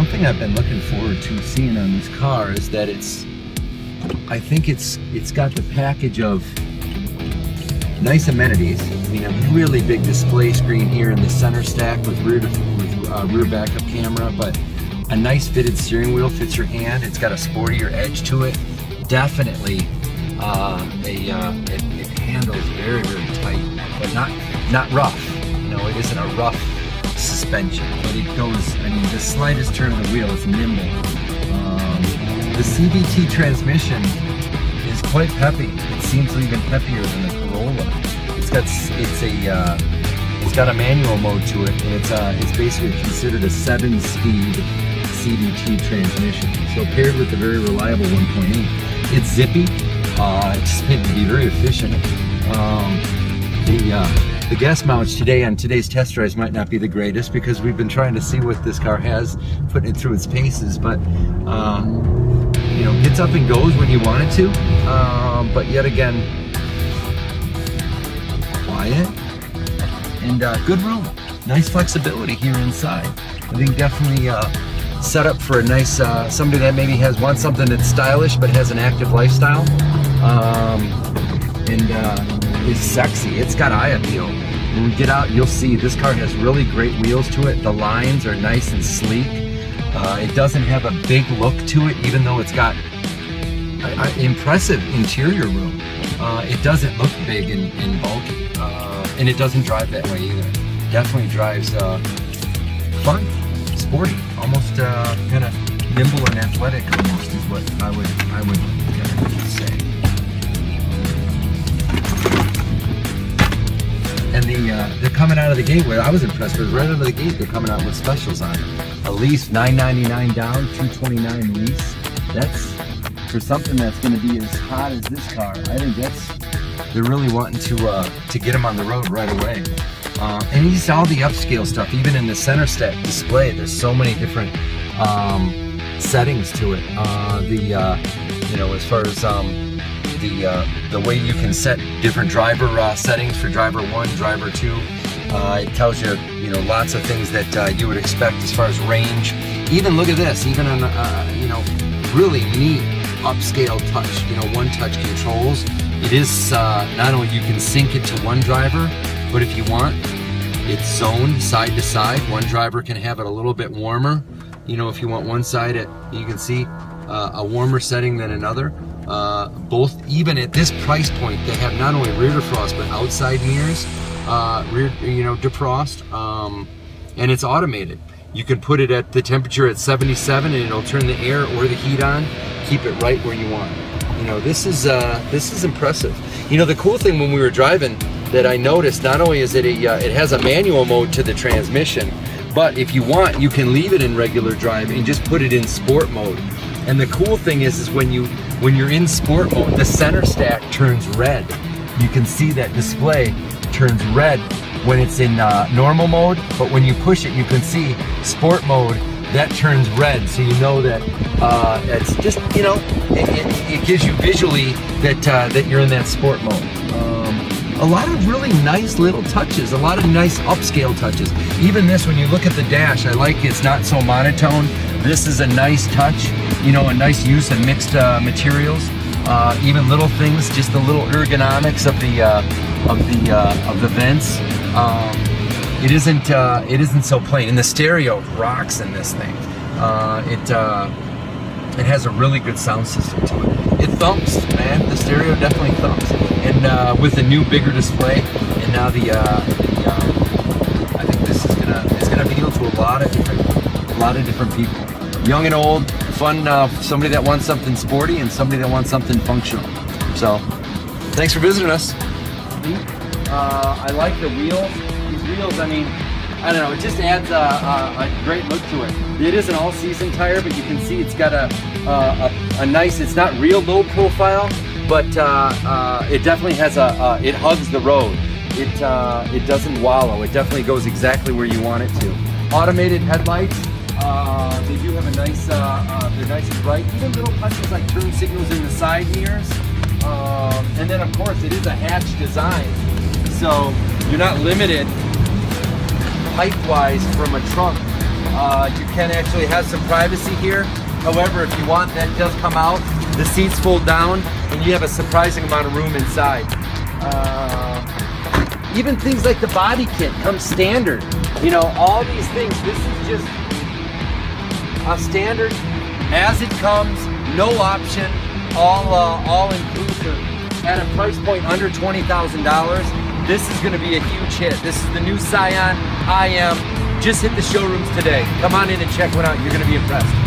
something I've been looking forward to seeing on this car is that I think it's got the package of nice amenities. I mean, a really big display screen here in the center stack with rear backup camera, but a nice fitted steering wheel, fits your hand. It's got a sportier edge to it. Definitely, it handles very, very tight, but not rough. You know, it isn't a rough suspension, but it goes, I mean, the slightest turn of the wheel is nimble. The CVT transmission is quite peppy. It seems even peppier than the Corolla. It's got a manual mode to it, and it's basically considered a 7-speed CVT transmission. So paired with the very reliable 1.8, it's zippy. It's meant to be very efficient. The gas mileage today on today's test drives might not be the greatest because we've been trying to see what this car has, putting it through its paces, but you know, gets up and goes when you want it to, but yet again, quiet and good room. Nice flexibility here inside. I think definitely set up for a nice, somebody that maybe wants something that's stylish but has an active lifestyle, and is sexy. It's got eye appeal. When we get out, you'll see this car has really great wheels to it. The lines are nice and sleek. It doesn't have a big look to it, even though it's got impressive interior room. It doesn't look big and bulky, and it doesn't drive that way either. Definitely drives fun, sporty, almost kind of nimble and athletic. Almost is what I would say. And they're coming out of the gate. What I was impressed with, right out of the gate, they're coming out with specials on it. A lease, $999 down, $229 lease. That's for something that's going to be as hot as this car. I think they're really wanting to get them on the road right away. And you saw the upscale stuff, even in the center stack display. There's so many different settings to it. You know, as far as the way you can set different driver settings for driver 1, driver 2. It tells you, you know, lots of things that you would expect as far as range. Even look at this, even on you know, really neat upscale touch, you know, one-touch controls. It is not only you can sync it to one driver, but if you want, it's zoned side to side. One driver can have it a little bit warmer. You know, if you want one side, you can see a warmer setting than another. Both, even at this price point, they have not only rear defrost but outside mirrors, rear, you know, defrost, and it's automated. You can put it at the temperature at 77 and it'll turn the air or the heat on, keep it right where you want. You know, this is impressive. You know, the cool thing when we were driving that I noticed, not only is it it has a manual mode to the transmission, but if you want, you can leave it in regular drive and just put it in sport mode. And the cool thing is when you're in sport mode, the center stack turns red. You can see that display turns red when it's in normal mode, but when you push it, you can see sport mode, that turns red. So you know that it's just, you know, it gives you visually that you're in that sport mode. A lot of really nice little touches, a lot of nice upscale touches. Even this, when you look at the dash, I like it's not so monotone. This is a nice touch, you know, a nice use of mixed materials. Even little things, just the little ergonomics of the vents. It isn't so plain. And the stereo rocks in this thing. It has a really good sound system to it. It thumps, man. The stereo definitely thumps. And with the new bigger display, and now I think this is gonna appeal to a lot of different people, young and old, fun. Somebody that wants something sporty and somebody that wants something functional. So, thanks for visiting us. I like the wheels. These wheels, I mean, I don't know, it just adds a great look to it. It is an all-season tire, but you can see it's got a nice, it's not real low profile, but it definitely has it hugs the road. It doesn't wallow. It definitely goes exactly where you want it to. Automated headlights. They do have a nice, they're nice and bright. Even little touches like turn signals in the side mirrors. And then of course it is a hatch design, so you're not limited height-wise from a trunk. You can actually have some privacy here. However, if you want, that does come out. The seats fold down, and you have a surprising amount of room inside. Even things like the body kit comes standard. You know, all these things, this is just a standard as it comes, no option, all inclusive at a price point under $20,000. This is gonna be a huge hit. This is the new Scion IM. Just hit the showrooms today. Come on in and check one out. You're gonna be impressed.